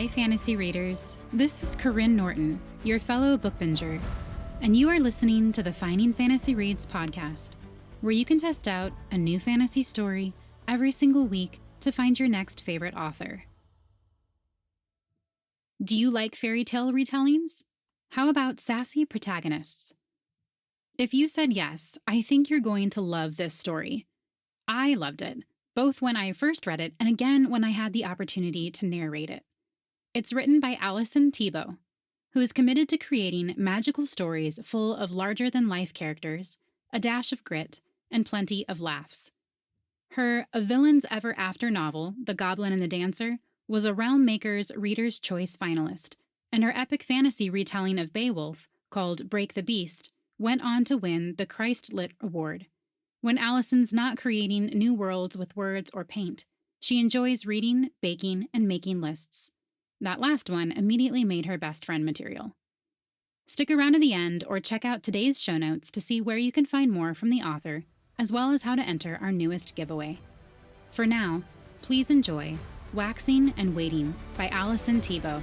Hi, fantasy readers. This is Karyne Norton, your fellow book binger, and you are listening to the Finding Fantasy Reads podcast, where you can test out a new fantasy story every single week to find your next favorite author. Do you like fairy tale retellings? How about sassy protagonists? If you said yes, I think you're going to love this story. I loved it, both when I first read it and again when I had the opportunity to narrate it. It's written by Allison Tebo, who is committed to creating magical stories full of larger-than-life characters, a dash of grit, and plenty of laughs. Her A Villain's Ever After novel, The Goblin and the Dancer, was a Realm Maker's Reader's Choice finalist, and her epic fantasy retelling of Beowulf, called Break the Beast, went on to win the Christ Lit Award. When Allison's not creating new worlds with words or paint, she enjoys reading, baking, and making lists. That last one immediately made her best friend material. Stick around to the end or check out today's show notes to see where you can find more from the author, as well as how to enter our newest giveaway. For now, please enjoy Waxing and Waiting by Allison Tebo.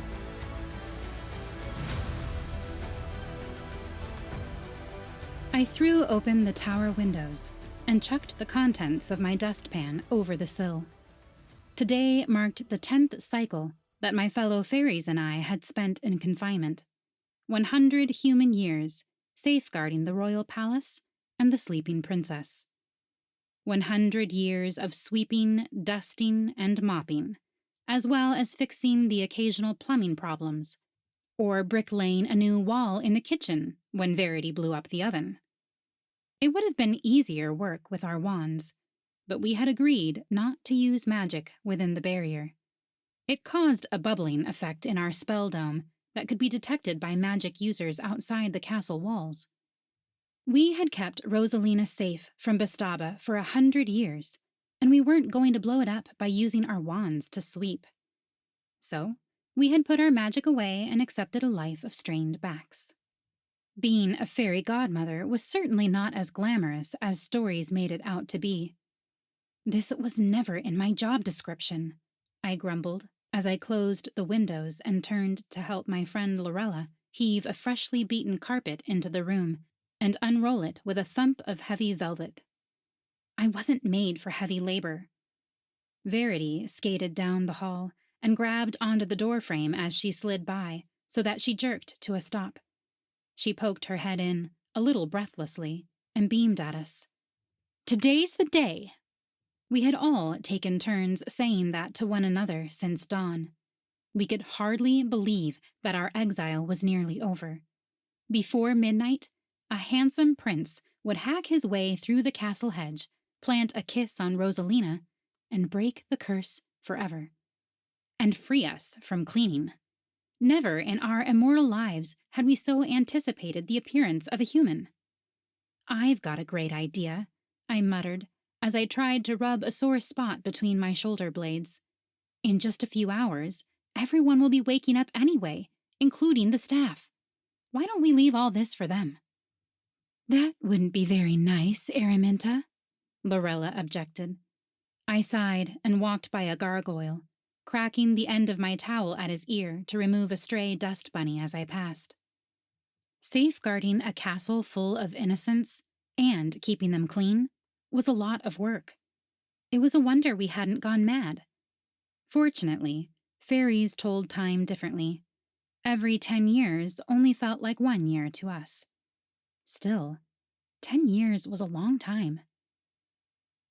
I threw open the tower windows and chucked the contents of my dustpan over the sill. Today marked the 10th cycle that my fellow fairies and I had spent in confinement. 100 human years safeguarding the royal palace and the sleeping princess. 100 years of sweeping, dusting, and mopping, as well as fixing the occasional plumbing problems, or bricklaying a new wall in the kitchen when Verity blew up the oven. It would have been easier work with our wands, but we had agreed not to use magic within the barrier. It caused a bubbling effect in our spell dome that could be detected by magic users outside the castle walls. We had kept Rosalina safe from Bastaba for 100 years, and we weren't going to blow it up by using our wands to sweep. So, we had put our magic away and accepted a life of strained backs. Being a fairy godmother was certainly not as glamorous as stories made it out to be. This was never in my job description, I grumbled as I closed the windows and turned to help my friend Lorella heave a freshly beaten carpet into the room and unroll it with a thump of heavy velvet. I wasn't made for heavy labor. Verity skated down the hall and grabbed onto the doorframe as she slid by so that she jerked to a stop. She poked her head in, a little breathlessly, and beamed at us. "Today's the day!" We had all taken turns saying that to one another since dawn. We could hardly believe that our exile was nearly over. Before midnight, a handsome prince would hack his way through the castle hedge, plant a kiss on Rosalina, and break the curse forever. And free us from cleaning. Never in our immortal lives had we so anticipated the appearance of a human. "I've got a great idea," I muttered, as I tried to rub a sore spot between my shoulder blades. "In just a few hours, everyone will be waking up anyway, including the staff. Why don't we leave all this for them?" "That wouldn't be very nice, Araminta," Lorella objected. I sighed and walked by a gargoyle, cracking the end of my towel at his ear to remove a stray dust bunny as I passed. Safeguarding a castle full of innocents and keeping them clean was a lot of work. It was a wonder we hadn't gone mad. Fortunately, fairies told time differently. Every 10 years only felt like 1 year to us. Still, 10 years was a long time.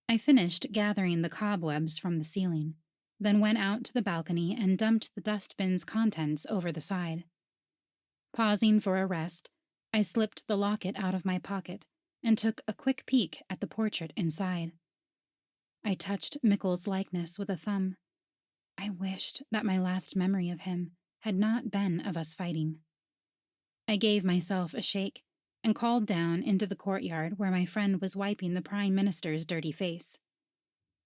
I finished gathering the cobwebs from the ceiling, then went out to the balcony and dumped the dustbin's contents over the side. Pausing for a rest, I slipped the locket out of my pocket and took a quick peek at the portrait inside. I touched Mickle's likeness with a thumb. I wished that my last memory of him had not been of us fighting. I gave myself a shake and called down into the courtyard where my friend was wiping the Prime Minister's dirty face.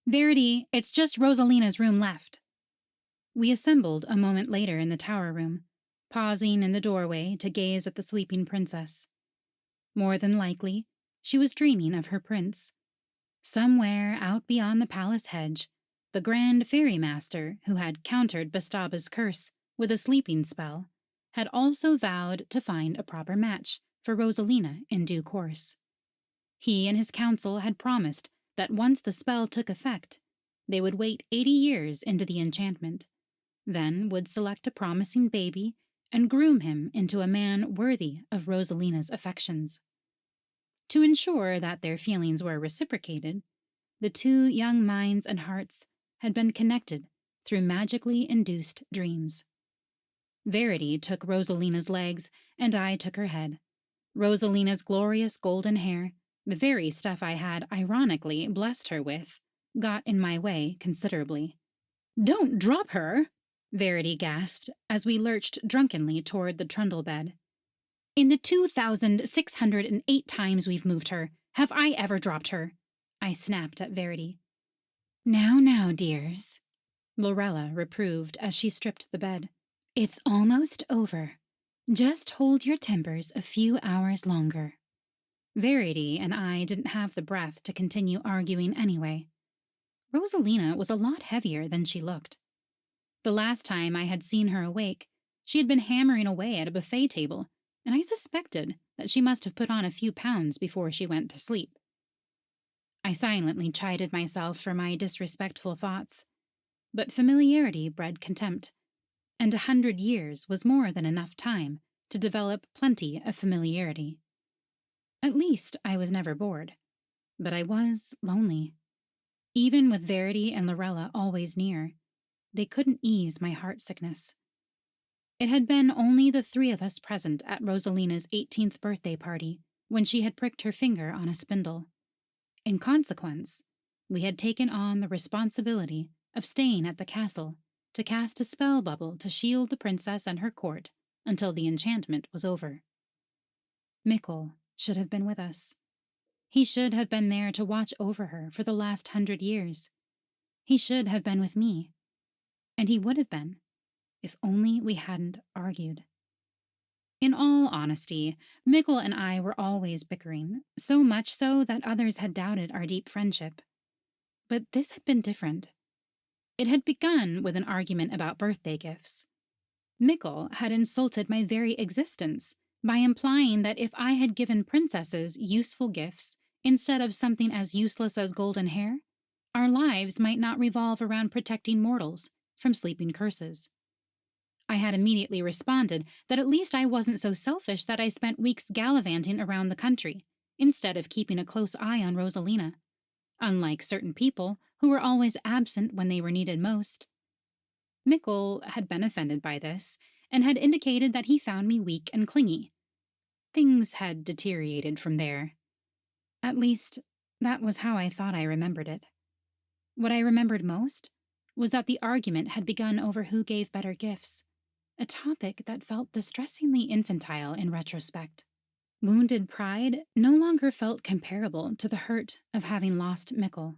"Verity, it's just Rosalina's room left." We assembled a moment later in the tower room, pausing in the doorway to gaze at the sleeping princess. More than likely, she was dreaming of her prince. Somewhere out beyond the palace hedge, the grand fairy master who had countered Bastaba's curse with a sleeping spell, had also vowed to find a proper match for Rosalina in due course. He and his council had promised that once the spell took effect, they would wait 80 years into the enchantment, then would select a promising baby and groom him into a man worthy of Rosalina's affections. To ensure that their feelings were reciprocated, the two young minds and hearts had been connected through magically induced dreams. Verity took Rosalina's legs, and I took her head. Rosalina's glorious golden hair, the very stuff I had ironically blessed her with, got in my way considerably. "Don't drop her!" Verity gasped as we lurched drunkenly toward the trundle bed. "In the 2,608 times we've moved her, have I ever dropped her?" I snapped at Verity. Now, dears," Lorella reproved as she stripped the bed. "It's almost over. Just hold your tempers a few hours longer." Verity and I didn't have the breath to continue arguing anyway. Rosalina was a lot heavier than she looked. The last time I had seen her awake, she had been hammering away at a buffet table, and I suspected that she must have put on a few pounds before she went to sleep. I silently chided myself for my disrespectful thoughts, but familiarity bred contempt, and 100 years was more than enough time to develop plenty of familiarity. At least I was never bored, but I was lonely. Even with Verity and Lorella always near, they couldn't ease my heartsickness. It had been only the three of us present at Rosalina's 18th birthday party when she had pricked her finger on a spindle. In consequence, we had taken on the responsibility of staying at the castle to cast a spell bubble to shield the princess and her court until the enchantment was over. Mikkel should have been with us. He should have been there to watch over her for the last 100 years. He should have been with me. And he would have been, if only we hadn't argued. In all honesty, Mikkel and I were always bickering, so much so that others had doubted our deep friendship. But this had been different. It had begun with an argument about birthday gifts. Mikkel had insulted my very existence by implying that if I had given princesses useful gifts instead of something as useless as golden hair, our lives might not revolve around protecting mortals from sleeping curses. I had immediately responded that at least I wasn't so selfish that I spent weeks gallivanting around the country, instead of keeping a close eye on Rosalina, unlike certain people who were always absent when they were needed most. Mikkel had been offended by this, and had indicated that he found me weak and clingy. Things had deteriorated from there. At least, that was how I thought I remembered it. What I remembered most was that the argument had begun over who gave better gifts, a topic that felt distressingly infantile in retrospect. Wounded pride no longer felt comparable to the hurt of having lost Mikkel.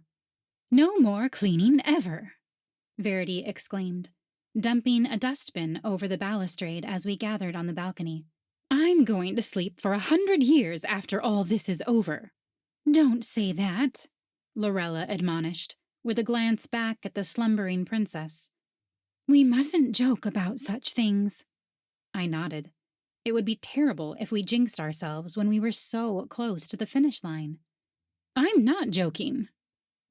"No more cleaning ever!" Verity exclaimed, dumping a dustbin over the balustrade as we gathered on the balcony. "I'm going to sleep for 100 years after all this is over." "Don't say that," Lorella admonished, with a glance back at the slumbering princess. "We mustn't joke about such things." I nodded. It would be terrible if we jinxed ourselves when we were so close to the finish line. "I'm not joking,"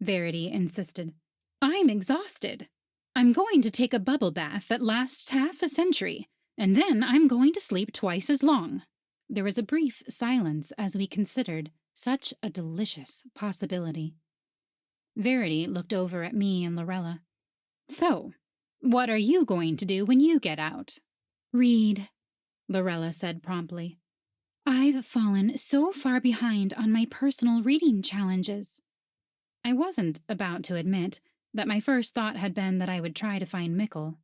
Verity insisted. "I'm exhausted. I'm going to take a bubble bath that lasts half a century, and then I'm going to sleep twice as long." There was a brief silence as we considered such a delicious possibility. Verity looked over at me and Lorella. "So, what are you going to do when you get out?" "Read," Lorella said promptly. "I've fallen so far behind on my personal reading challenges." I wasn't about to admit that my first thought had been that I would try to find Mikkel.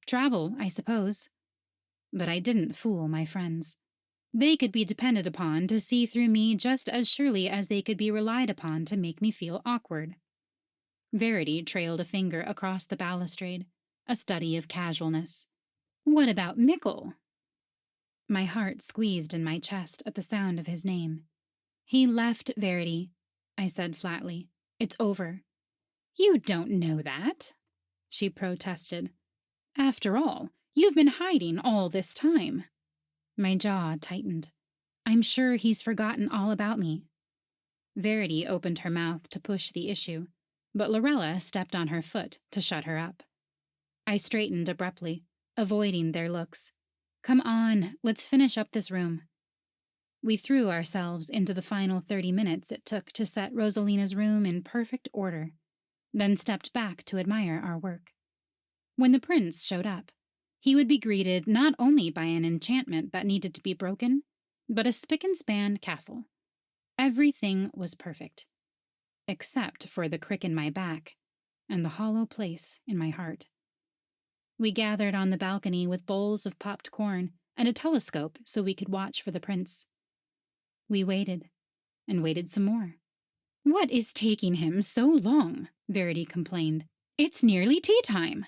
Travel, I suppose. But I didn't fool my friends. They could be depended upon to see through me just as surely as they could be relied upon to make me feel awkward. Verity trailed a finger across the balustrade, a study of casualness. "What about Mikkel?" My heart squeezed in my chest at the sound of his name. "He left, Verity," I said flatly. "It's over." "You don't know that," she protested. After all, you've been hiding all this time. My jaw tightened. I'm sure he's forgotten all about me. Verity opened her mouth to push the issue, but Lorella stepped on her foot to shut her up. I straightened abruptly, avoiding their looks. Come on, let's finish up this room. We threw ourselves into the final 30 minutes it took to set Rosalina's room in perfect order, then stepped back to admire our work. When the prince showed up, he would be greeted not only by an enchantment that needed to be broken, but a spick-and-span castle. Everything was perfect, except for the crick in my back and the hollow place in my heart. We gathered on the balcony with bowls of popped corn and a telescope so we could watch for the prince. We waited, and waited some more. What is taking him so long? Verity complained. It's nearly tea time.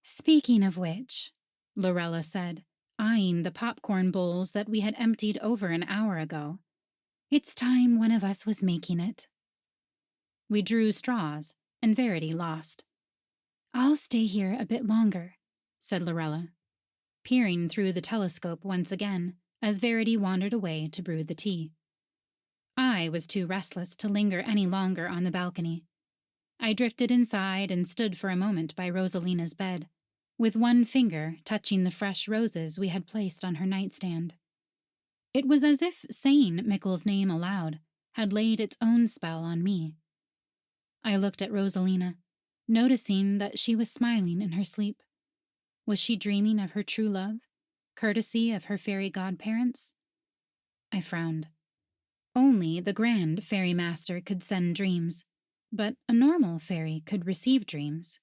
Speaking of which, Lorella said, eyeing the popcorn bowls that we had emptied over an hour ago, it's time one of us was making it. We drew straws, and Verity lost. I'll stay here a bit longer, said Lorella, peering through the telescope once again as Verity wandered away to brew the tea. I was too restless to linger any longer on the balcony. I drifted inside and stood for a moment by Rosalina's bed, with one finger touching the fresh roses we had placed on her nightstand. It was as if saying Mickle's name aloud had laid its own spell on me. I looked at Rosalina, noticing that she was smiling in her sleep. Was she dreaming of her true love, courtesy of her fairy godparents? I frowned. Only the grand fairy master could send dreams, but a normal fairy could receive dreams.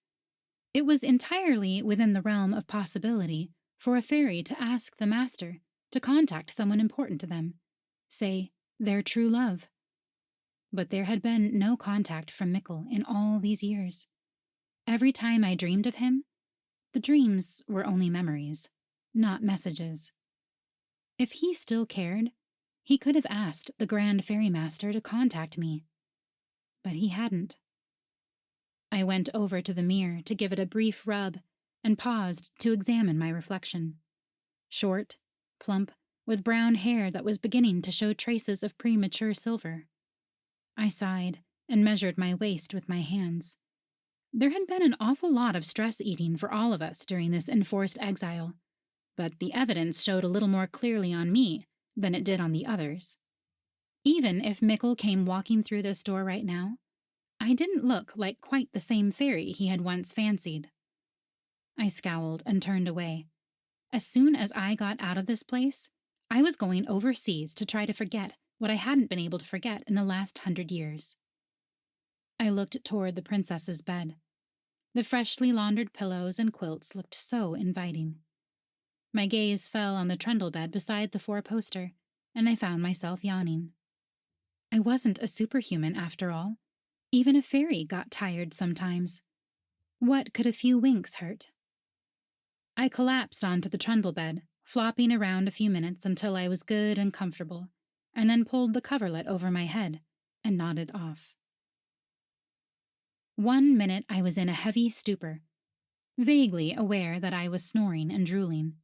It was entirely within the realm of possibility for a fairy to ask the master to contact someone important to them, say, their true love. But there had been no contact from Mickle in all these years. Every time I dreamed of him, the dreams were only memories, not messages. If he still cared, he could have asked the Grand Fairy Master to contact me. But he hadn't. I went over to the mirror to give it a brief rub and paused to examine my reflection. Short, plump, with brown hair that was beginning to show traces of premature silver. I sighed and measured my waist with my hands. There had been an awful lot of stress eating for all of us during this enforced exile, but the evidence showed a little more clearly on me than it did on the others. Even if Mickle came walking through this door right now, I didn't look like quite the same fairy he had once fancied. I scowled and turned away. As soon as I got out of this place, I was going overseas to try to forget what I hadn't been able to forget in the last 100 years. I looked toward the princess's bed. The freshly laundered pillows and quilts looked so inviting. My gaze fell on the trundle bed beside the four-poster, and I found myself yawning. I wasn't a superhuman after all. Even a fairy got tired sometimes. What could a few winks hurt? I collapsed onto the trundle bed, flopping around a few minutes until I was good and comfortable, and then pulled the coverlet over my head and nodded off. 1 minute I was in a heavy stupor, vaguely aware that I was snoring and drooling.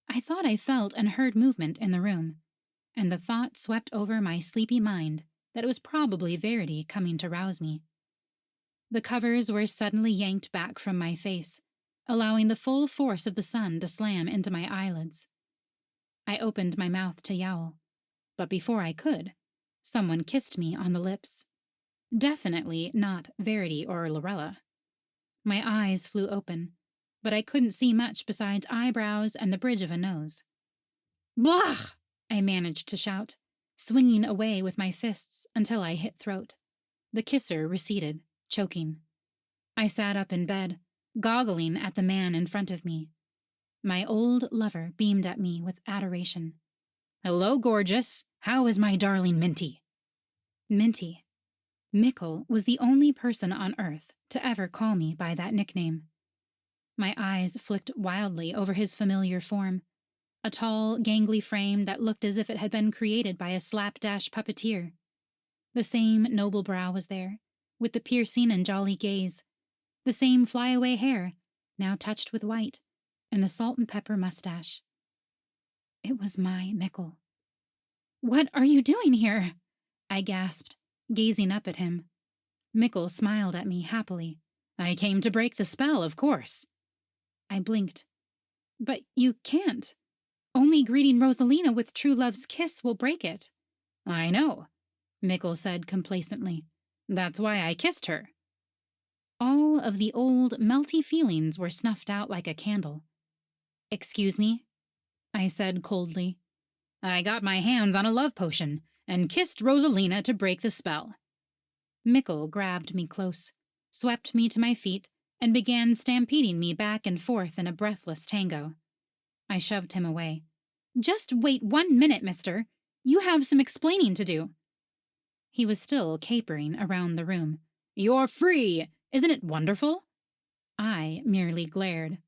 I thought I felt and heard movement in the room, and the thought swept over my sleepy mind that it was probably Verity coming to rouse me. The covers were suddenly yanked back from my face, allowing the full force of the sun to slam into my eyelids. I opened my mouth to yowl, but before I could, someone kissed me on the lips. Definitely not Verity or Lorella. My eyes flew open, but I couldn't see much besides eyebrows and the bridge of a nose. Blah! I managed to shout, swinging away with my fists until I hit throat. The kisser receded, choking. I sat up in bed, goggling at the man in front of me. My old lover beamed at me with adoration. Hello, gorgeous. How is my darling Minty? Minty. Mickle was the only person on Earth to ever call me by that nickname. My eyes flicked wildly over his familiar form, a tall, gangly frame that looked as if it had been created by a slapdash puppeteer. The same noble brow was there, with the piercing and jolly gaze, the same flyaway hair, now touched with white, and the salt and pepper mustache. It was my Mikkel. "What are you doing here?" I gasped, gazing up at him. Mikkel smiled at me happily. "I came to break the spell, of course." I blinked. "But you can't. Only greeting Rosalina with true love's kiss will break it." "I know," Mikkel said complacently. "That's why I kissed her." All of the old, melty feelings were snuffed out like a candle. "Excuse me?" I said coldly. "I got my hands on a love potion and kissed Rosalina to break the spell." Mikkel grabbed me close, swept me to my feet, and began stampeding me back and forth in a breathless tango. I shoved him away. "Just wait 1 minute, mister. You have some explaining to do." He was still capering around the room. "You're free! Isn't it wonderful?" I merely glared.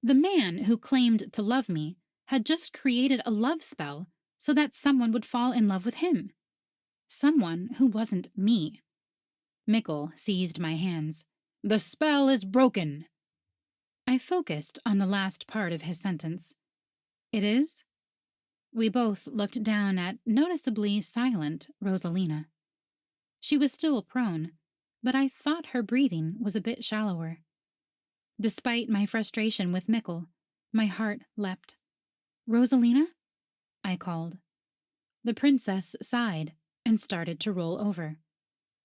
The man who claimed to love me had just created a love spell so that someone would fall in love with him. Someone who wasn't me. Mikkel seized my hands. "The spell is broken." I focused on the last part of his sentence. "It is?" We both looked down at noticeably silent Rosalina. She was still prone, but I thought her breathing was a bit shallower. Despite my frustration with Mikkel, my heart leapt. "Rosalina?" I called. The princess sighed and started to roll over.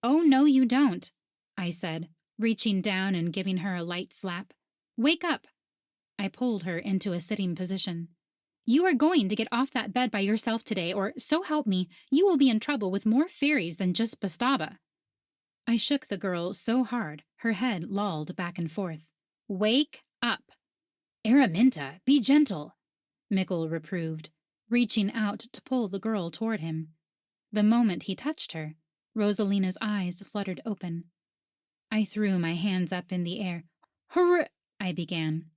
"Oh, no, you don't," I said, reaching down and giving her a light slap. "Wake up!" I pulled her into a sitting position. "You are going to get off that bed by yourself today, or, so help me, you will be in trouble with more fairies than just Bastaba." I shook the girl so hard, her head lolled back and forth. "Wake up!" "Araminta, be gentle," Mikkel reproved, reaching out to pull the girl toward him. The moment he touched her, Rosalina's eyes fluttered open. I threw my hands up in the air. "Hurrah!" I began.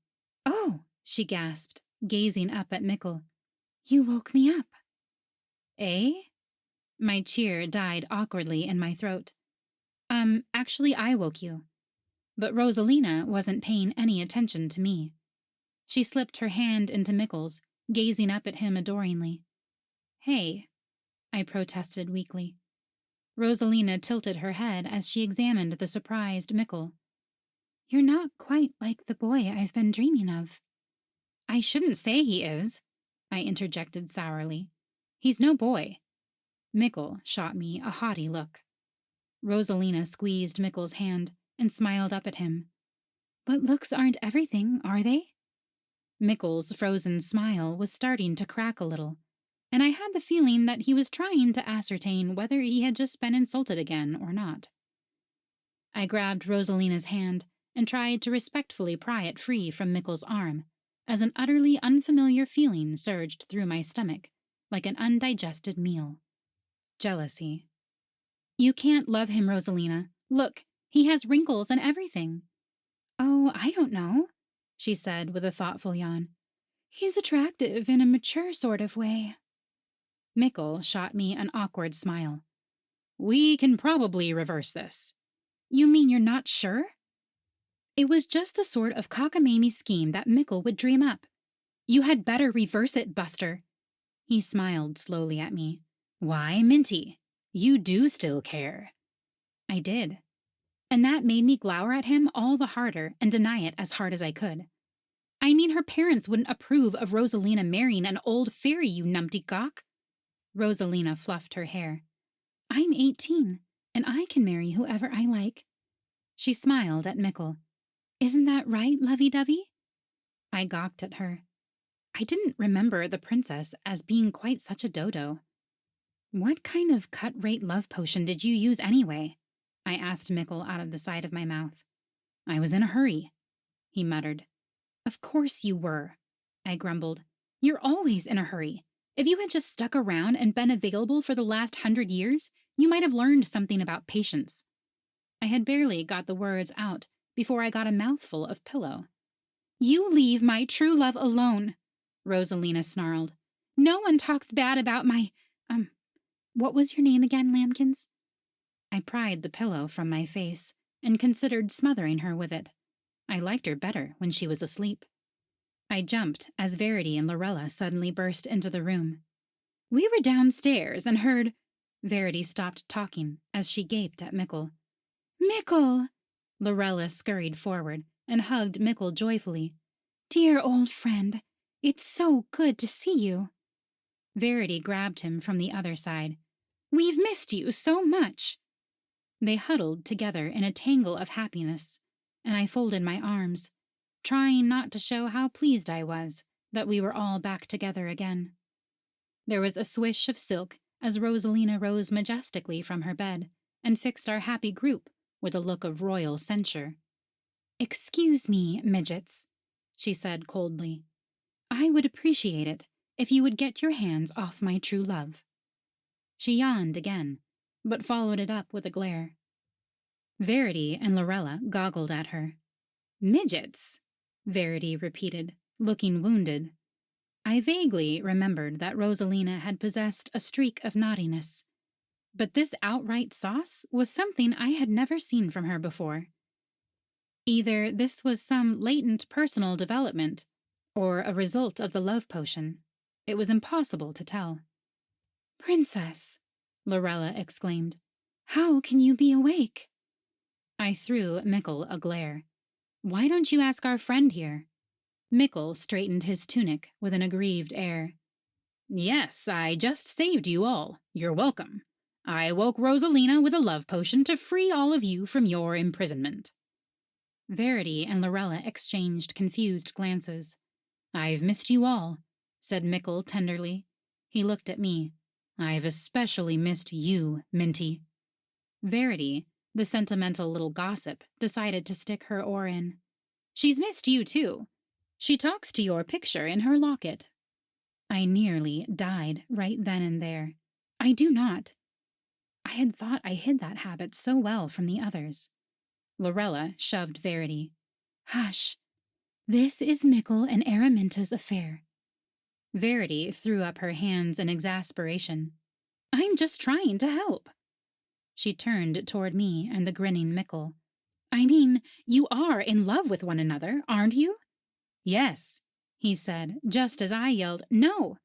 "Oh!" she gasped, gazing up at Mikkel. "You woke me up." "Eh?" My cheer died awkwardly in my throat. Actually, I woke you." But Rosalina wasn't paying any attention to me. She slipped her hand into Mikkel's, gazing up at him adoringly. "Hey," I protested weakly. Rosalina tilted her head as she examined the surprised Mikkel. "You're not quite like the boy I've been dreaming of." "I shouldn't say he is," I interjected sourly. "He's no boy." Mikkel shot me a haughty look. Rosalina squeezed Mikkel's hand and smiled up at him. "But looks aren't everything, are they?" Mikkel's frozen smile was starting to crack a little, and I had the feeling that he was trying to ascertain whether he had just been insulted again or not. I grabbed Rosalina's hand and tried to respectfully pry it free from Mikkel's arm, as an utterly unfamiliar feeling surged through my stomach, like an undigested meal. Jealousy. "You can't love him, Rosalina. Look, he has wrinkles and everything." "Oh, I don't know," she said with a thoughtful yawn. "He's attractive in a mature sort of way." Mikkel shot me an awkward smile. "We can probably reverse this." "You mean you're not sure?" It was just the sort of cockamamie scheme that Mikkel would dream up. "You had better reverse it, Buster." He smiled slowly at me. "Why, Minty, you do still care." I did. And that made me glower at him all the harder and deny it as hard as I could. "I mean, her parents wouldn't approve of Rosalina marrying an old fairy, you numpty gawk." Rosalina fluffed her hair. "I'm 18, and I can marry whoever I like." She smiled at Mikkel. "Isn't that right, lovey-dovey?" I gawked at her. I didn't remember the princess as being quite such a dodo. "What kind of cut-rate love potion did you use anyway?" I asked Mikkel out of the side of my mouth. "I was in a hurry," he muttered. "Of course you were," I grumbled. "You're always in a hurry. If you had just stuck around and been available for the last 100 years, you might have learned something about patience." I had barely got the words out before I got a mouthful of pillow. "You leave my true love alone," Rosalina snarled. "No one talks bad about my, what was your name again, Lambkins?" I pried the pillow from my face and considered smothering her with it. I liked her better when she was asleep. I jumped as Verity and Lorella suddenly burst into the room. We were downstairs and heard... Verity stopped talking as she gaped at Mickle. Mickle! Lorella scurried forward and hugged Mickle joyfully. Dear old friend, it's so good to see you. Verity grabbed him from the other side. We've missed you so much. They huddled together in a tangle of happiness, and I folded my arms, trying not to show how pleased I was that we were all back together again. There was a swish of silk as Rosalina rose majestically from her bed and fixed our happy group with a look of royal censure. Excuse me, midgets, she said coldly. I would appreciate it if you would get your hands off my true love. She yawned again, but followed it up with a glare. Verity and Lorella goggled at her. Midgets, Verity repeated, looking wounded. I vaguely remembered that Rosalina had possessed a streak of naughtiness, but this outright sauce was something I had never seen from her before. Either this was some latent personal development, or a result of the love potion. It was impossible to tell. Princess, Lorella exclaimed, how can you be awake? I threw Mickle a glare. Why don't you ask our friend here? Mickle straightened his tunic with an aggrieved air. Yes, I just saved you all. You're welcome. I woke Rosalina with a love potion to free all of you from your imprisonment. Verity and Lorella exchanged confused glances. I've missed you all, said Mickle tenderly. He looked at me. I've especially missed you, Minty. Verity, the sentimental little gossip, decided to stick her oar in. She's missed you, too. She talks to your picture in her locket. I nearly died right then and there. I do not. I had thought I hid that habit so well from the others. Lorella shoved Verity. Hush. This is Mickle and Araminta's affair. Verity threw up her hands in exasperation. I'm just trying to help. She turned toward me and the grinning Mickle. I mean, you are in love with one another, aren't you? Yes, he said, just as I yelled, no.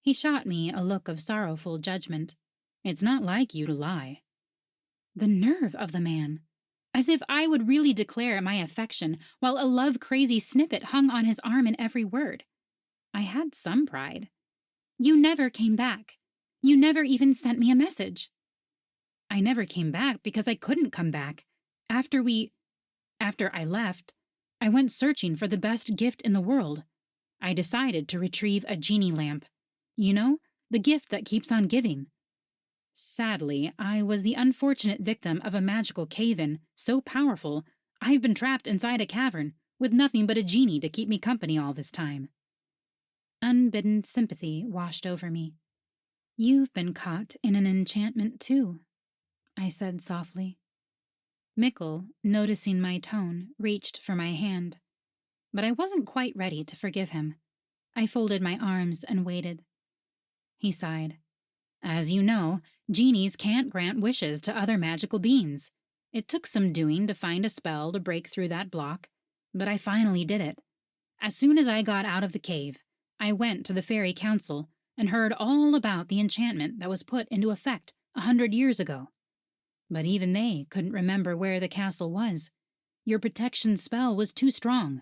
He shot me a look of sorrowful judgment. It's not like you to lie. The nerve of the man. As if I would really declare my affection while a love-crazy snippet hung on his arm in every word. I had some pride. You never came back. You never even sent me a message. I never came back because I couldn't come back. After I left, I went searching for the best gift in the world. I decided to retrieve a genie lamp. You know, the gift that keeps on giving. Sadly, I was the unfortunate victim of a magical cave-in so powerful I've been trapped inside a cavern with nothing but a genie to keep me company all this time. Unbidden sympathy washed over me. You've been caught in an enchantment too, I said softly. Mickle, noticing my tone, reached for my hand, but I wasn't quite ready to forgive him. I folded my arms and waited. He sighed. As you know, genies can't grant wishes to other magical beings. It took some doing to find a spell to break through that block, but I finally did it. As soon as I got out of the cave, I went to the Fairy Council and heard all about the enchantment that was put into effect 100 years ago. But even they couldn't remember where the castle was. Your protection spell was too strong.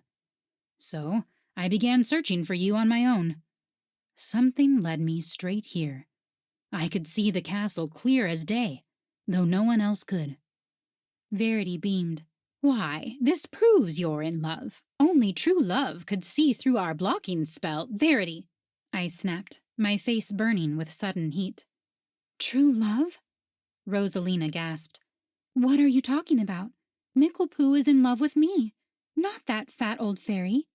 So I began searching for you on my own. Something led me straight here. I could see the castle clear as day, though no one else could. Verity beamed. Why, this proves you're in love. Only true love could see through our blocking spell. Verity, I snapped, my face burning with sudden heat. True love? Rosalina gasped. What are you talking about? Micklepoo is in love with me, not that fat old fairy.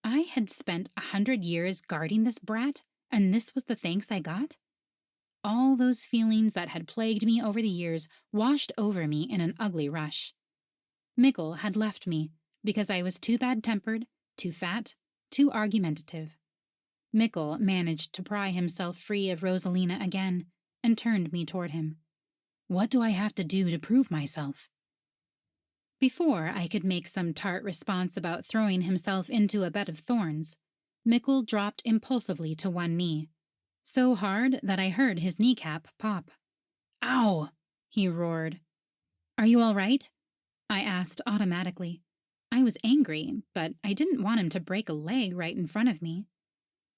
I had spent 100 years guarding this brat, and this was the thanks I got? All those feelings that had plagued me over the years washed over me in an ugly rush. Mickle had left me because I was too bad-tempered, too fat, too argumentative. Mickle managed to pry himself free of Rosalina again and turned me toward him. What do I have to do to prove myself? Before I could make some tart response about throwing himself into a bed of thorns, Mickle dropped impulsively to one knee, so hard that I heard his kneecap pop. "Ow!" he roared. "Are you all right?" I asked automatically. I was angry, but I didn't want him to break a leg right in front of me.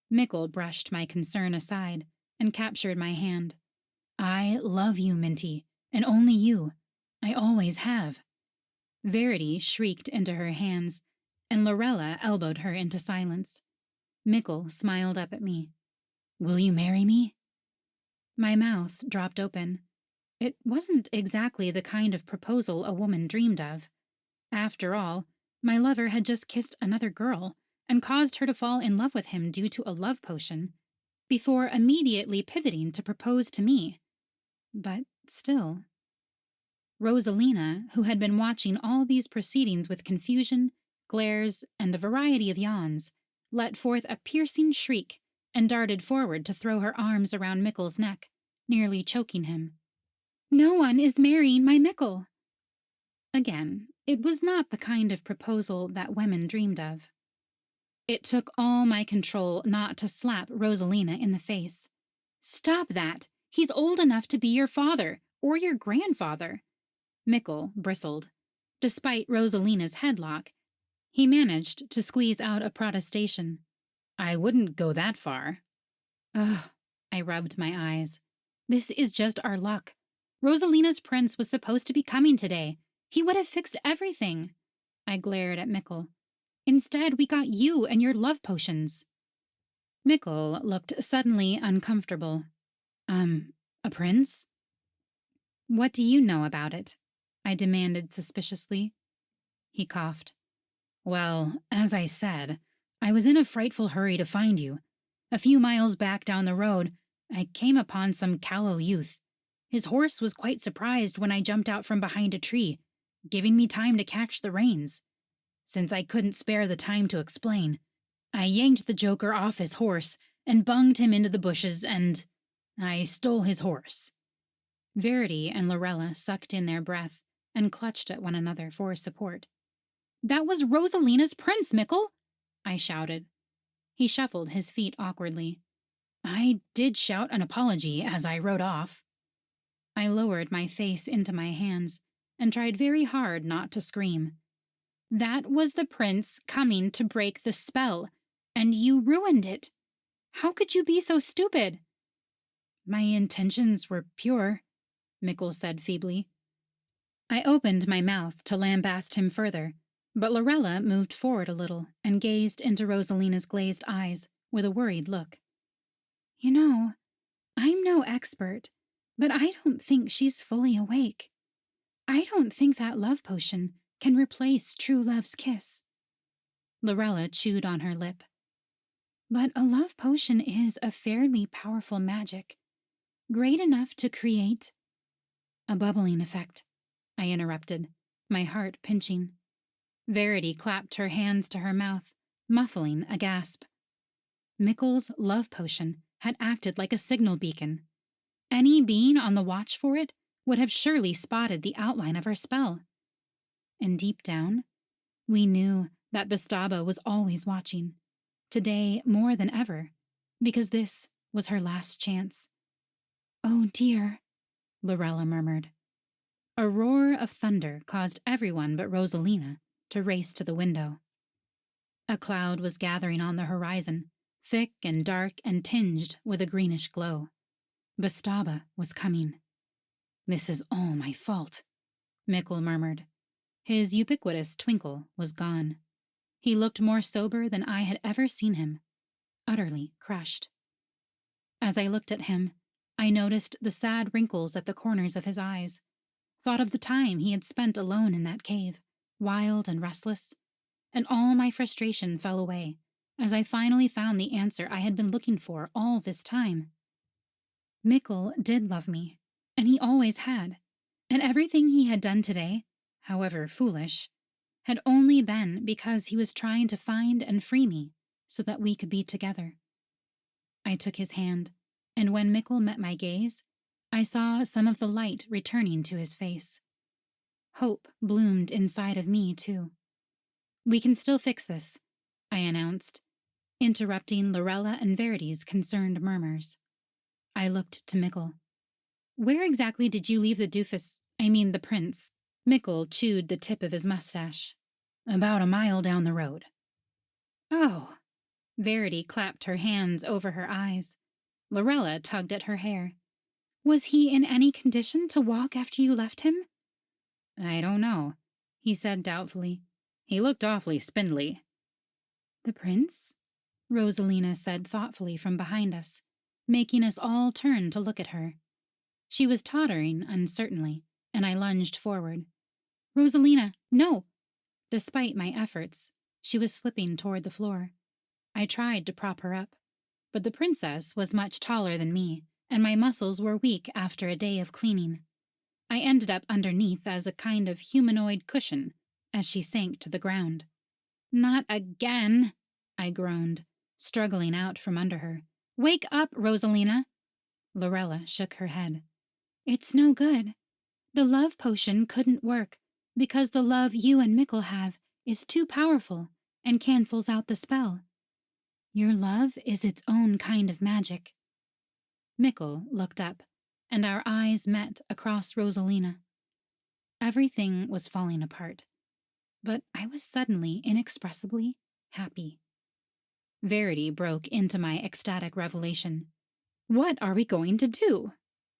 Mickle brushed my concern aside and captured my hand. "I love you, Minty, and only you. I always have." Verity shrieked into her hands, and Lorella elbowed her into silence. Mickle smiled up at me. "Will you marry me?" My mouth dropped open. It wasn't exactly the kind of proposal a woman dreamed of. After all, my lover had just kissed another girl and caused her to fall in love with him due to a love potion, before immediately pivoting to propose to me. But still. Rosalina, who had been watching all these proceedings with confusion, glares, and a variety of yawns, let forth a piercing shriek and darted forward to throw her arms around Mickle's neck, nearly choking him. "No one is marrying my Mickle!" Again, it was not the kind of proposal that women dreamed of. It took all my control not to slap Rosalina in the face. "Stop that! He's old enough to be your father, or your grandfather." Mickle bristled. Despite Rosalina's headlock, he managed to squeeze out a protestation. "I wouldn't go that far." Ugh, I rubbed my eyes. "This is just our luck. Rosalina's prince was supposed to be coming today. He would have fixed everything." I glared at Mickle. "Instead, we got you and your love potions." Mickle looked suddenly uncomfortable. A prince?" "What do you know about it?" I demanded suspiciously. He coughed. "Well, as I said, I was in a frightful hurry to find you. A few miles back down the road, I came upon some callow youth. His horse was quite surprised when I jumped out from behind a tree, giving me time to catch the reins. Since I couldn't spare the time to explain, I yanked the joker off his horse and bunged him into the bushes and I stole his horse." Verity and Lorella sucked in their breath and clutched at one another for support. "That was Rosalina's prince, Mickle!" I shouted. He shuffled his feet awkwardly. "I did shout an apology as I rode off." I lowered my face into my hands and tried very hard not to scream. "That was the prince coming to break the spell, and you ruined it. How could you be so stupid?" "My intentions were pure," Mickle said feebly. I opened my mouth to lambaste him further, but Lorella moved forward a little and gazed into Rosalina's glazed eyes with a worried look. "You know, I'm no expert, but I don't think she's fully awake. I don't think that love potion can replace true love's kiss." Lorella chewed on her lip. "But a love potion is a fairly powerful magic, great enough to create—" "A bubbling effect," I interrupted, my heart pinching. Verity clapped her hands to her mouth, muffling a gasp. Mickle's love potion had acted like a signal beacon. Any being on the watch for it would have surely spotted the outline of her spell. And deep down, we knew that Bastaba was always watching, today more than ever, because this was her last chance. "Oh dear," Lorella murmured. A roar of thunder caused everyone but Rosalina to race to the window. A cloud was gathering on the horizon, thick and dark and tinged with a greenish glow. Bastaba was coming. "This is all my fault," Mickle murmured. His ubiquitous twinkle was gone. He looked more sober than I had ever seen him, utterly crushed. As I looked at him, I noticed the sad wrinkles at the corners of his eyes, thought of the time he had spent alone in that cave, wild and restless, and all my frustration fell away as I finally found the answer I had been looking for all this time. Mickle did love me, and he always had, and everything he had done today, however foolish, had only been because he was trying to find and free me so that we could be together. I took his hand, and when Mickle met my gaze, I saw some of the light returning to his face. Hope bloomed inside of me, too. "We can still fix this," I announced, interrupting Lorella and Verity's concerned murmurs. I looked to Mickle. "Where exactly did you leave the the prince?" Mickle chewed the tip of his mustache. "About a mile down the road." "Oh." Verity clapped her hands over her eyes. Lorella tugged at her hair. "Was he in any condition to walk after you left him?" "I don't know," he said doubtfully. "He looked awfully spindly." "The prince?" Rosalina said thoughtfully from behind us, making us all turn to look at her. She was tottering uncertainly, and I lunged forward. "Rosalina, no!" Despite my efforts, she was slipping toward the floor. I tried to prop her up, but the princess was much taller than me, and my muscles were weak after a day of cleaning. I ended up underneath as a kind of humanoid cushion as she sank to the ground. "Not again!" I groaned, struggling out from under her. "Wake up, Rosalina!" Lorella shook her head. "It's no good. The love potion couldn't work because the love you and Mickle have is too powerful and cancels out the spell. Your love is its own kind of magic." Mickle looked up, and our eyes met across Rosalina. Everything was falling apart, but I was suddenly inexpressibly happy. Verity broke into my ecstatic revelation. "What are we going to do?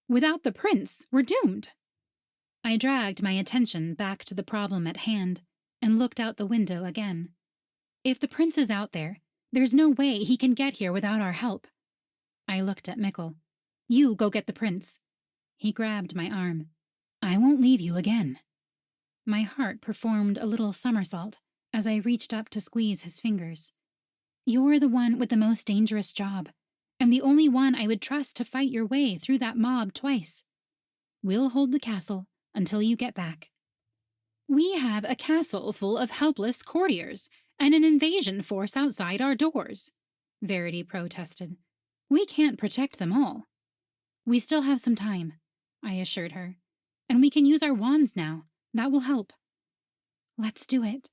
Without the prince, we're doomed." I dragged my attention back to the problem at hand and looked out the window again. "If the prince is out there, there's no way he can get here without our help." I looked at Mickle. "You go get the prince." He grabbed my arm. "I won't leave you again." My heart performed a little somersault as I reached up to squeeze his fingers. "You're the one with the most dangerous job, and the only one I would trust to fight your way through that mob twice. We'll hold the castle until you get back." "We have a castle full of helpless courtiers and an invasion force outside our doors," Verity protested. "We can't protect them all." "We still have some time," I assured her. "And we can use our wands now. That will help." "Let's do it,"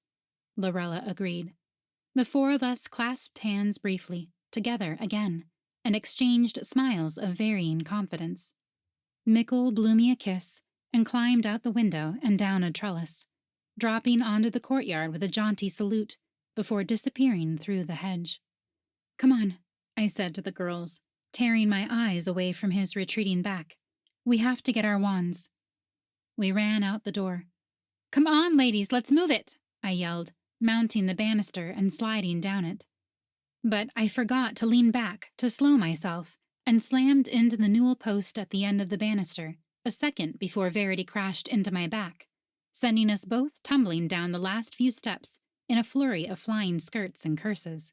Lorella agreed. The four of us clasped hands briefly, together again, and exchanged smiles of varying confidence. Mickle blew me a kiss and climbed out the window and down a trellis, dropping onto the courtyard with a jaunty salute before disappearing through the hedge. "Come on," I said to the girls, tearing my eyes away from his retreating back. "We have to get our wands." We ran out the door. "Come on, ladies, let's move it," I yelled, mounting the banister and sliding down it. But I forgot to lean back to slow myself and slammed into the newel post at the end of the banister a second before Verity crashed into my back, sending us both tumbling down the last few steps in a flurry of flying skirts and curses.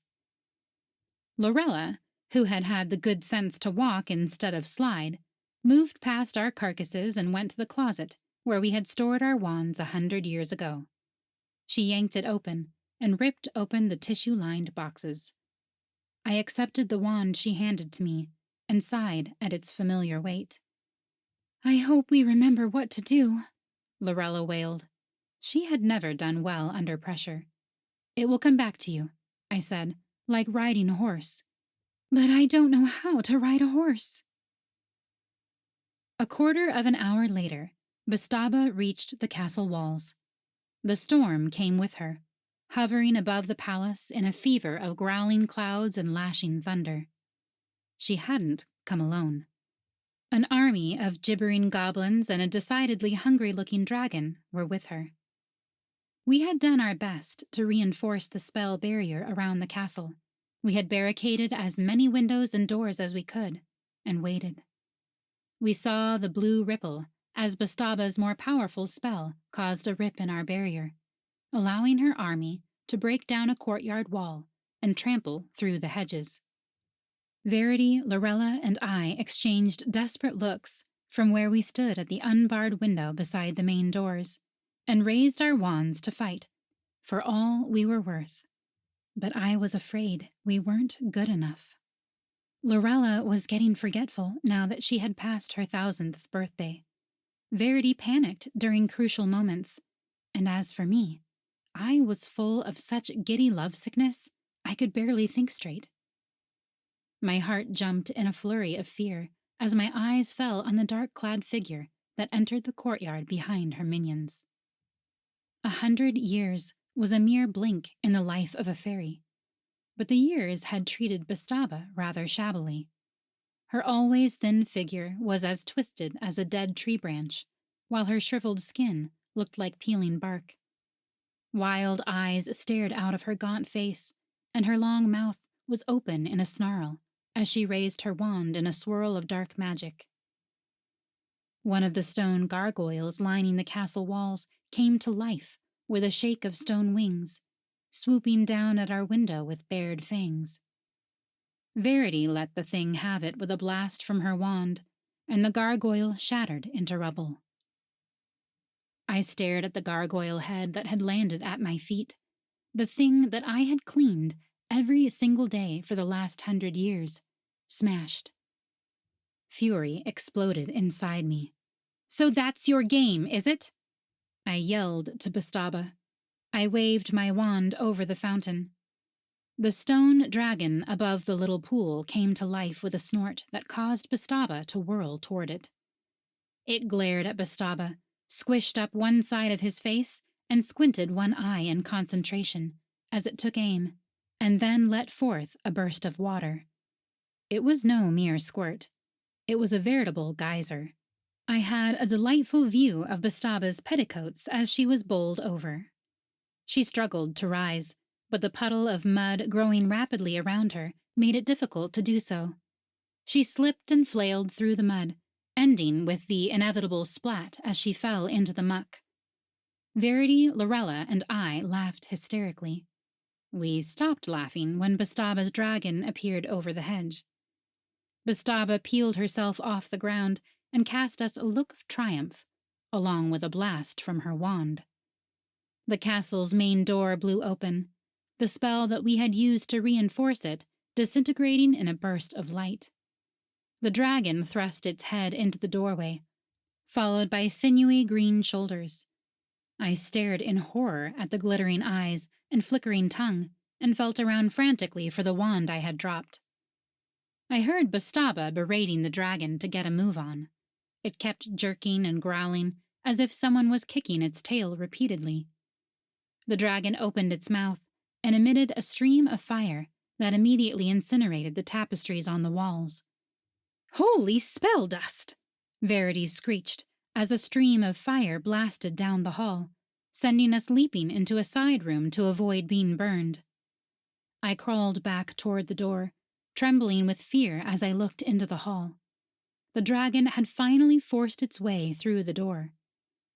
Lorella, who had had the good sense to walk instead of slide, moved past our carcasses and went to the closet where we had stored our wands 100 years ago. She yanked it open and ripped open the tissue-lined boxes. I accepted the wand she handed to me and sighed at its familiar weight. "I hope we remember what to do," Lorella wailed. She had never done well under pressure. "It will come back to you," I said, "like riding a horse." "But I don't know how to ride a horse." A quarter of an hour later, Bastaba reached the castle walls. The storm came with her, hovering above the palace in a fever of growling clouds and lashing thunder. She hadn't come alone. An army of gibbering goblins and a decidedly hungry-looking dragon were with her. We had done our best to reinforce the spell barrier around the castle. We had barricaded as many windows and doors as we could, and waited. We saw the blue ripple as Bastaba's more powerful spell caused a rip in our barrier, allowing her army to break down a courtyard wall and trample through the hedges. Verity, Lorella, and I exchanged desperate looks from where we stood at the unbarred window beside the main doors, and raised our wands to fight for all we were worth. But I was afraid we weren't good enough. Lorella was getting forgetful now that she had passed her 1000th birthday. Verity panicked during crucial moments and as for me, I was full of such giddy lovesickness I could barely think straight. My heart jumped in a flurry of fear as my eyes fell on the dark-clad figure that entered the courtyard behind her minions. 100 years was a mere blink in the life of a fairy, but the years had treated Bastaba rather shabbily. Her always thin figure was as twisted as a dead tree branch, while her shriveled skin looked like peeling bark. Wild eyes stared out of her gaunt face, and her long mouth was open in a snarl as she raised her wand in a swirl of dark magic. One of the stone gargoyles lining the castle walls came to life with a shake of stone wings, swooping down at our window with bared fangs. Verity let the thing have it with a blast from her wand, and the gargoyle shattered into rubble. I stared at the gargoyle head that had landed at my feet, the thing that I had cleaned every single day for the last 100 years, smashed. Fury exploded inside me. "So that's your game, is it?" I yelled to Bastaba. I waved my wand over the fountain. The stone dragon above the little pool came to life with a snort that caused Bastaba to whirl toward it. It glared at Bastaba, squished up one side of his face, and squinted one eye in concentration as it took aim, and then let forth a burst of water. It was no mere squirt. It was a veritable geyser. I had a delightful view of Bastaba's petticoats as she was bowled over. She struggled to rise, but the puddle of mud growing rapidly around her made it difficult to do so. She slipped and flailed through the mud, ending with the inevitable splat as she fell into the muck. Verity, Lorella, and I laughed hysterically. We stopped laughing when Bastaba's dragon appeared over the hedge. Bastaba peeled herself off the ground and cast us a look of triumph, along with a blast from her wand. The castle's main door blew open, the spell that we had used to reinforce it disintegrating in a burst of light. The dragon thrust its head into the doorway, followed by sinewy green shoulders. I stared in horror at the glittering eyes and flickering tongue, and felt around frantically for the wand I had dropped. I heard Bastaba berating the dragon to get a move on. It kept jerking and growling, as if someone was kicking its tail repeatedly. The dragon opened its mouth and emitted a stream of fire that immediately incinerated the tapestries on the walls. "Holy spell dust!" Verity screeched as a stream of fire blasted down the hall, sending us leaping into a side room to avoid being burned. I crawled back toward the door, trembling with fear as I looked into the hall. The dragon had finally forced its way through the door.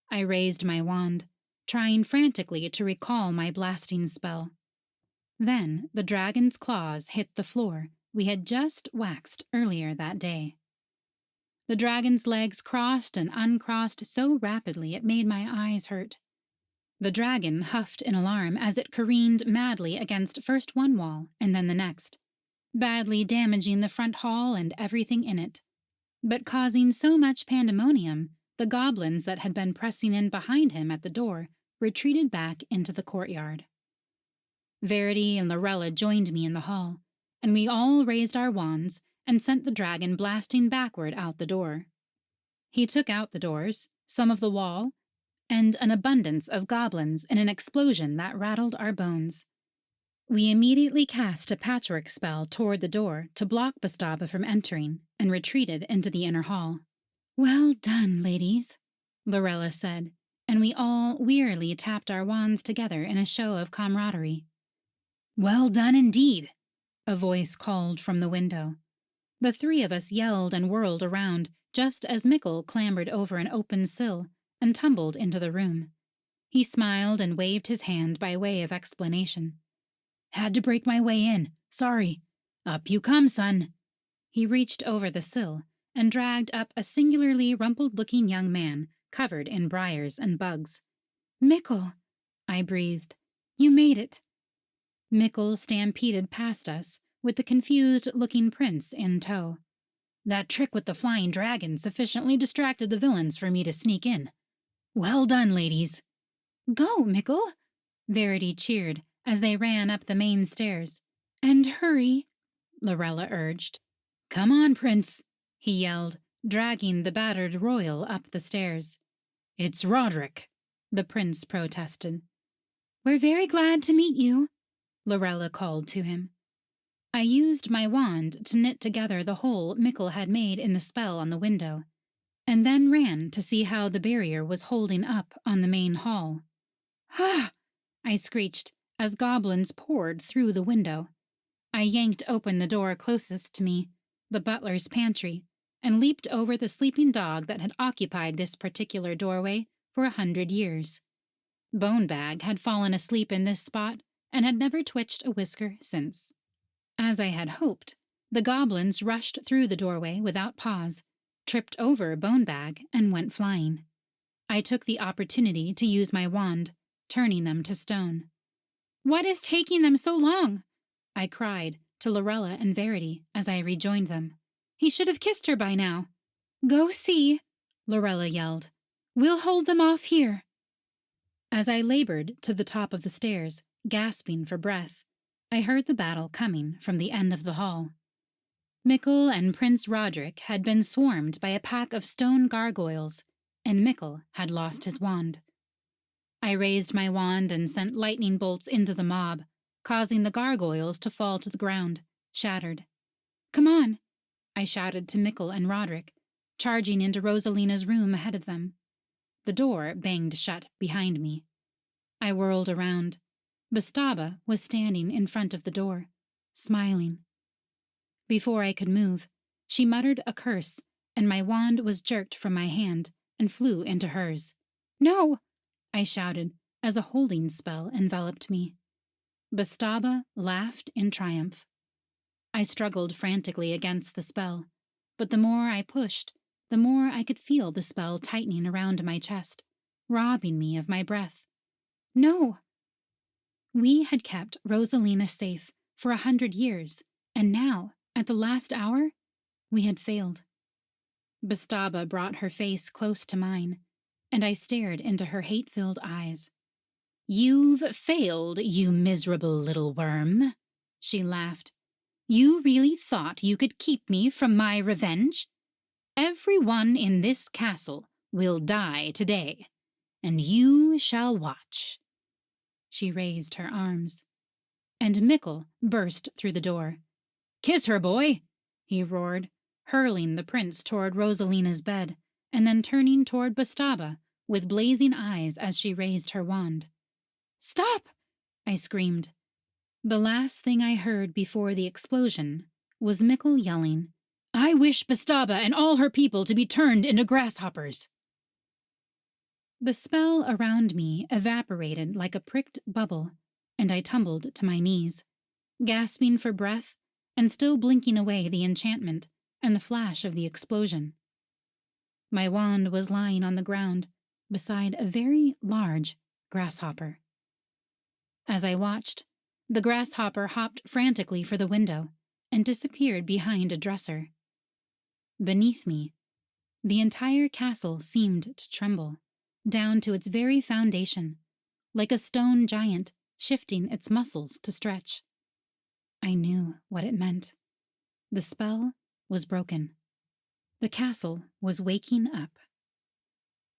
I raised my wand, trying frantically to recall my blasting spell. Then the dragon's claws hit the floor we had just waxed earlier that day. The dragon's legs crossed and uncrossed so rapidly it made my eyes hurt. The dragon huffed in alarm as it careened madly against first one wall and then the next, badly damaging the front hall and everything in it, but causing so much pandemonium, the goblins that had been pressing in behind him at the door retreated back into the courtyard. Verity and Lorella joined me in the hall, and we all raised our wands and sent the dragon blasting backward out the door. He took out the doors, some of the wall, and an abundance of goblins in an explosion that rattled our bones. We immediately cast a patchwork spell toward the door to block Bastaba from entering, and retreated into the inner hall. "Well done, ladies," Lorella said, and we all wearily tapped our wands together in a show of camaraderie. "Well done indeed," a voice called from the window. The three of us yelled and whirled around just as Mickle clambered over an open sill and tumbled into the room. He smiled and waved his hand by way of explanation. "Had to break my way in. Sorry. Up you come, son." He reached over the sill and dragged up a singularly rumpled-looking young man covered in briars and bugs. "Mickle," I breathed. "You made it." Mickle stampeded past us, with the confused-looking prince in tow. "That trick with the flying dragon sufficiently distracted the villains for me to sneak in. Well done, ladies." Go, Mickle! Verity cheered as they ran up the main stairs. And hurry, Lorella urged. Come on, Prince, he yelled, dragging the battered royal up the stairs. It's Roderick, the prince protested. We're very glad to meet you, Lorella called to him. I used my wand to knit together the hole Mickle had made in the spell on the window, and then ran to see how the barrier was holding up on the main hall. Ah! I screeched as goblins poured through the window. I yanked open the door closest to me, the butler's pantry, and leaped over the sleeping dog that had occupied this particular doorway for 100 years. Bonebag had fallen asleep in this spot and had never twitched a whisker since. As I had hoped, the goblins rushed through the doorway without pause, tripped over Bonebag, and went flying. I took the opportunity to use my wand, turning them to stone. What is taking them so long? I cried to Lorella and Verity as I rejoined them. He should have kissed her by now. Go see, Lorella yelled. We'll hold them off here. As I labored to the top of the stairs, gasping for breath, I heard the battle coming from the end of the hall. Mickle and Prince Roderick had been swarmed by a pack of stone gargoyles, and Mickle had lost his wand. I raised my wand and sent lightning bolts into the mob, causing the gargoyles to fall to the ground, shattered. Come on, I shouted to Mickle and Roderick, charging into Rosalina's room ahead of them. The door banged shut behind me. I whirled around. Bastaba was standing in front of the door, smiling. Before I could move, she muttered a curse, and my wand was jerked from my hand and flew into hers. No! I shouted as a holding spell enveloped me. Bastaba laughed in triumph. I struggled frantically against the spell, but the more I pushed, the more I could feel the spell tightening around my chest, robbing me of my breath. No! We had kept Rosalina safe for 100 years, and now, at the last hour, we had failed. Bastaba brought her face close to mine, and I stared into her hate-filled eyes. You've failed, you miserable little worm, she laughed. You really thought you could keep me from my revenge? Everyone in this castle will die today, and you shall watch. She raised her arms, and Mickle burst through the door. Kiss her, boy, he roared, hurling the prince toward Rosalina's bed, and then turning toward Bastaba with blazing eyes as she raised her wand. Stop! I screamed. The last thing I heard before the explosion was Mickle yelling, I wish Bastaba and all her people to be turned into grasshoppers. The spell around me evaporated like a pricked bubble, and I tumbled to my knees, gasping for breath and still blinking away the enchantment and the flash of the explosion. My wand was lying on the ground beside a very large grasshopper. As I watched, the grasshopper hopped frantically for the window and disappeared behind a dresser. Beneath me, the entire castle seemed to tremble, down to its very foundation, like a stone giant shifting its muscles to stretch. I knew what it meant. The spell was broken. The castle was waking up.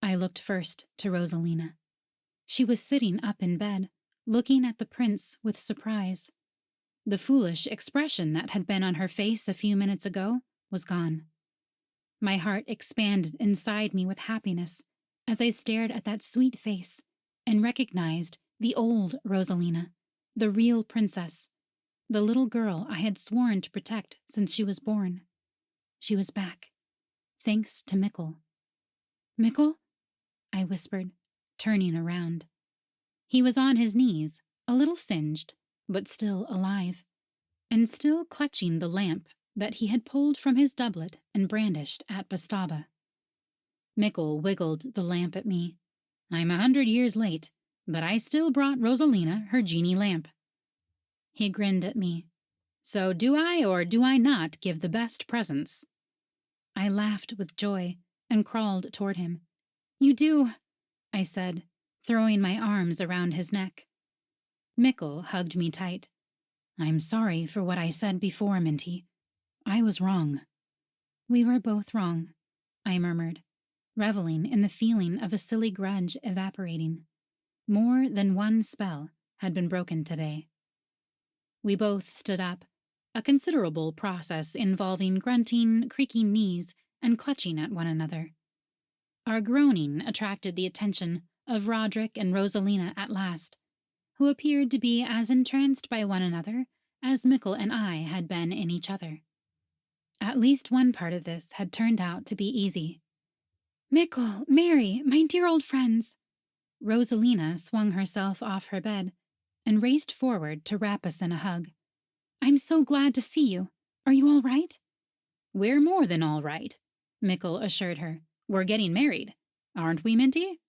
I looked first to Rosalina. She was sitting up in bed, looking at the prince with surprise. The foolish expression that had been on her face a few minutes ago was gone. My heart expanded inside me with happiness as I stared at that sweet face and recognized the old Rosalina, the real princess, the little girl I had sworn to protect since she was born. She was back, thanks to Mickle. Mickle? I whispered, turning around. He was on his knees, a little singed, but still alive, and still clutching the lamp that he had pulled from his doublet and brandished at Bastaba. Mickle wiggled the lamp at me. I'm 100 years late, but I still brought Rosalina her genie lamp. He grinned at me. So do I or do I not give the best presents? I laughed with joy and crawled toward him. You do, I said, throwing my arms around his neck. Mikkel hugged me tight. I'm sorry for what I said before, Minty. I was wrong. We were both wrong, I murmured, reveling in the feeling of a silly grudge evaporating. More than one spell had been broken today. We both stood up, a considerable process involving grunting, creaking knees, and clutching at one another. Our groaning attracted the attention of Roderick and Rosalina at last, who appeared to be as entranced by one another as Mikkel and I had been in each other. At least one part of this had turned out to be easy. Mikkel, Mary, my dear old friends! Rosalina swung herself off her bed and raced forward to wrap us in a hug. I'm so glad to see you. Are you all right? We're more than all right, Mikkel assured her. We're getting married. Aren't we, Minty?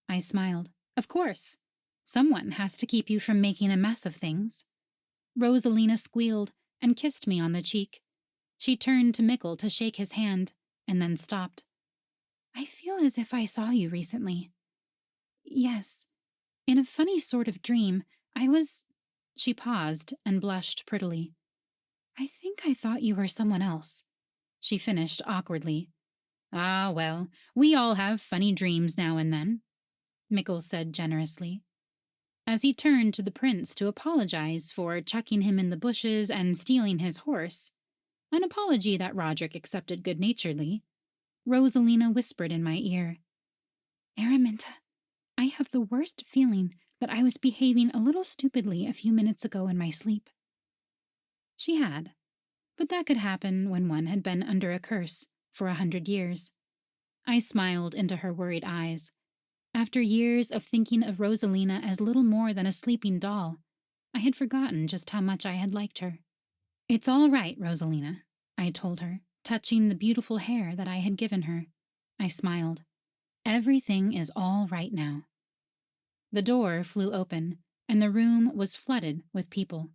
I smiled. Of course. Someone has to keep you from making a mess of things. Rosalina squealed and kissed me on the cheek. She turned to Mikkel to shake his hand, and then stopped. I feel as if I saw you recently. Yes. In a funny sort of dream, I was... She paused and blushed prettily. I think I thought you were someone else. She finished awkwardly. Ah, well, we all have funny dreams now and then, Mikkel said generously. As he turned to the prince to apologize for chucking him in the bushes and stealing his horse, an apology that Roderick accepted good-naturedly, Rosalina whispered in my ear, Araminta, I have the worst feeling that I was behaving a little stupidly a few minutes ago in my sleep. She had, but that could happen when one had been under a curse for 100 years. I smiled into her worried eyes. After years of thinking of Rosalina as little more than a sleeping doll, I had forgotten just how much I had liked her. It's all right, Rosalina, I told her, touching the beautiful hair that I had given her. I smiled. Everything is all right now. The door flew open, and the room was flooded with people.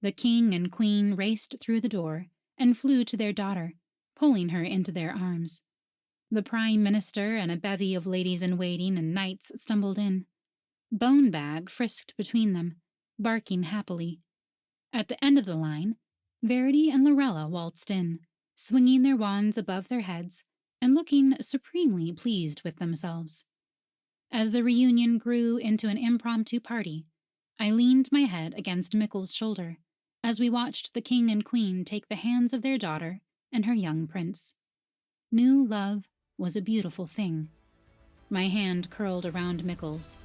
The king and queen raced through the door and flew to their daughter, pulling her into their arms. The prime minister and a bevy of ladies-in-waiting and knights stumbled in. Bone Bag frisked between them, barking happily. At the end of the line, Verity and Lorella waltzed in, swinging their wands above their heads and looking supremely pleased with themselves. As the reunion grew into an impromptu party, I leaned my head against Mikkel's shoulder as we watched the king and queen take the hands of their daughter and her young prince. New love was a beautiful thing. My hand curled around Mikkel's,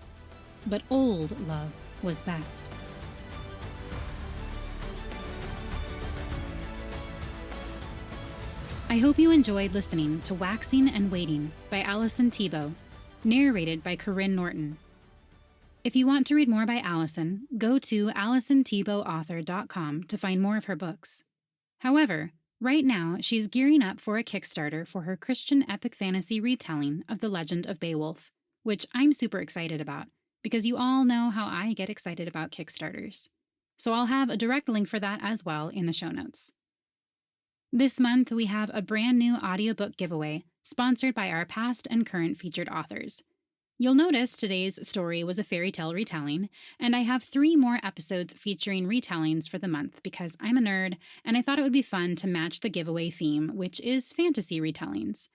but old love was best. I hope you enjoyed listening to Waxing and Waiting by Allison Tebo, narrated by Karyne Norton. If you want to read more by Allison, go to AllisonTeboAuthor.com to find more of her books. However, right now she's gearing up for a Kickstarter for her Christian epic fantasy retelling of The Legend of Beowulf, which I'm super excited about, because you all know how I get excited about Kickstarters. So I'll have a direct link for that as well in the show notes. This month, we have a brand new audiobook giveaway sponsored by our past and current featured authors. You'll notice today's story was a fairy tale retelling, and I have 3 more episodes featuring retellings for the month because I'm a nerd, and I thought it would be fun to match the giveaway theme, which is fantasy retellings.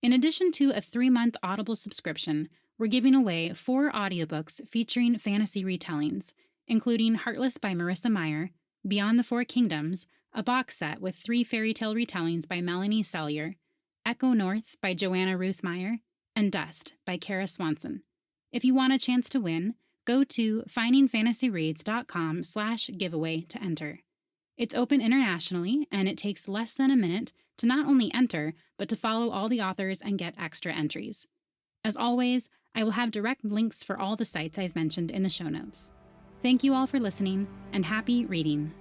In addition to a 3-month Audible subscription, we're giving away 4 audiobooks featuring fantasy retellings, including Heartless by Marissa Meyer, Beyond the Four Kingdoms, a box set with 3 fairy tale retellings by Melanie Sellier, Echo North by Joanna Ruth Meyer, and Dust by Kara Swanson. If you want a chance to win, go to findingfantasyreads.com/giveaway to enter. It's open internationally, and it takes less than a minute to not only enter, but to follow all the authors and get extra entries. As always, I will have direct links for all the sites I've mentioned in the show notes. Thank you all for listening, and happy reading.